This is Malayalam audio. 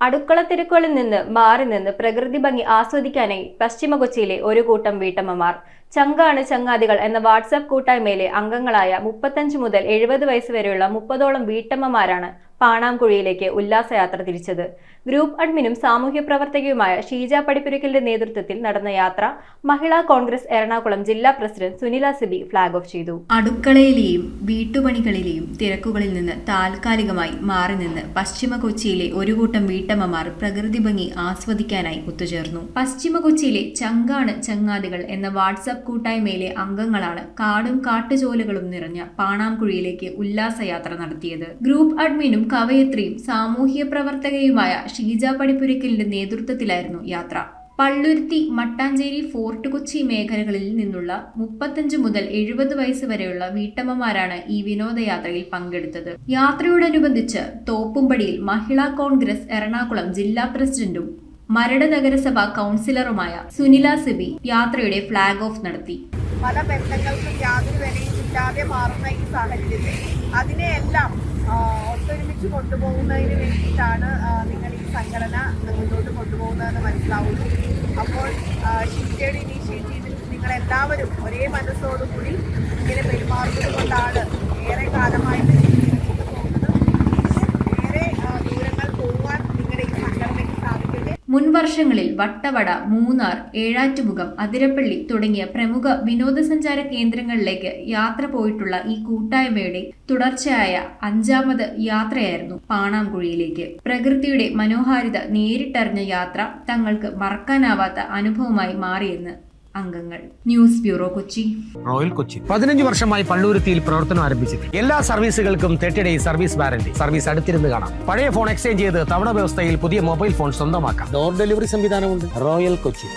അടുക്കള തിരക്കുകളിൽ നിന്ന് മാറി നിന്ന് പ്രകൃതി ഭംഗി ആസ്വദിക്കാനായി പശ്ചിമ കൊച്ചിയിലെ ഒരു കൂട്ടം വീട്ടമ്മമാർ ചങ്കാണ് ചങ്ങാതികൾ എന്ന വാട്സാപ്പ് കൂട്ടായ്മയിലെ അംഗങ്ങളായ 35 മുതൽ 70 വയസ്സ് വരെയുള്ള 30ഓളം വീട്ടമ്മമാരാണ് പാണാംകുഴിയിലേക്ക് ഉല്ലാസയാത്ര തിരിച്ചത്. ഗ്രൂപ്പ് അഡ്മിനും സാമൂഹ്യ പ്രവർത്തകയുമായ ഷീജ പടിപ്പുരയ്ക്കലിന്റെ നേതൃത്വത്തിൽ നടന്ന യാത്ര മഹിളാ കോൺഗ്രസ് എറണാകുളം ജില്ലാ president Sunila Sibi flag off ചെയ്തു. അടുക്കളയിലെയും വീട്ടുപണികളിലെയും തിരക്കുകളിൽ നിന്ന് താൽക്കാലികമായി മാറി നിന്ന് പശ്ചിമ കൊച്ചിയിലെ ഒരു കൂട്ടം വീട്ടമ്മമാർ പ്രകൃതി ഭംഗി ആസ്വദിക്കാനായി ഒത്തുചേർന്നു. പശ്ചിമ കൊച്ചിയിലെ ചങ്കാണ് ചങ്ങാതികൾ എന്ന വാട്സാപ്പ് കൂട്ടായ്മയിലെ അംഗങ്ങളാണ് കാടും കാട്ടുചോലകളും നിറഞ്ഞ പാണാംകുഴിയിലേക്ക് ഉല്ലാസയാത്ര നടത്തിയത്. ഗ്രൂപ്പ് അഡ്മിനും കവയത്രിയും സാമൂഹ്യ പ്രവർത്തകയുമായ ഷീജ പടിപ്പുരയ്ക്കലിന്റെ നേതൃത്വത്തിലായിരുന്നു യാത്ര. പള്ളുരുത്തി, മട്ടാഞ്ചേരി, ഫോർട്ട് കൊച്ചി മേഖലകളിൽ നിന്നുള്ള 35 മുതൽ 70 വയസ്സ് വരെയുള്ള വീട്ടമ്മമാരാണ് ഈ വിനോദയാത്രയിൽ പങ്കെടുത്തത്. യാത്രയോടനുബന്ധിച്ച് തോപ്പുംപടിയിൽ മഹിളാ കോൺഗ്രസ് എറണാകുളം ജില്ലാ പ്രസിഡന്റും മരട് നഗരസഭ കൗൺസിലറുമായ സുനില സിബി യാത്രയുടെ ഫ്ളാഗ് ഓഫ് നടത്തി. പല ബന്ധങ്ങൾക്കും യാതൊരു വിലയും കിട്ടാതെ മാറുന്ന ഈ സാഹചര്യത്തിൽ അതിനെയെല്ലാം ഒത്തൊരുമിച്ച് കൊണ്ടുപോകുന്നതിന് വേണ്ടിയിട്ടാണ് നിങ്ങൾ ഈ സംഘടന മുന്നോട്ട് കൊണ്ടുപോകുന്നതെന്ന് മനസ്സിലാവുന്നു. അപ്പോൾ ഷീജയുടെ ഇനീഷ്യേറ്റീവിൽ നിങ്ങളെല്ലാവരും ഒരേ മനസ്സോടുകൂടി ഇങ്ങനെ പെരുമാറുന്നത് കൊണ്ടാണ് ഏറെ കാലമായിട്ട് മുൻവർഷങ്ങളിൽ വട്ടവട, മൂന്നാർ, ഏഴാറ്റുമുഖം, അതിരപ്പള്ളി തുടങ്ങിയ പ്രമുഖ വിനോദസഞ്ചാര കേന്ദ്രങ്ങളിലേക്ക് യാത്ര പോയിട്ടുള്ള ഈ കൂട്ടായ്മയുടെ തുടർച്ചയായ 5ാമത് യാത്രയായിരുന്നു പാണാംകുഴിയിലേക്ക്. പ്രകൃതിയുടെ മനോഹാരിത നേരിട്ടറിഞ്ഞ യാത്ര തങ്ങൾക്ക് മറക്കാനാവാത്ത അനുഭവമായി മാറിയെന്ന് അംഗങ്ങൾ. News bureau, Kochi. Royal Kochi 15 വർഷമായി പള്ളുരുത്തിയിൽ പ്രവർത്തനം ആരംഭിച്ചത്. എല്ലാ സർവീസുകൾക്കും 30 ഡേയ്സ് സർവീസ് വാറന്റി. സർവീസ് അടുത്തിരുന്ന് കാണാം. പഴയ ഫോൺ എക്സ്ചേഞ്ച് ചെയ്ത് തവണ വ്യവസ്ഥയിൽ പുതിയ മൊബൈൽ ഫോൺ സ്വന്തമാക്കാം. ഡോർ ഡെലിവറി സംവിധാനമുണ്ട്. റോയൽ കൊച്ചി.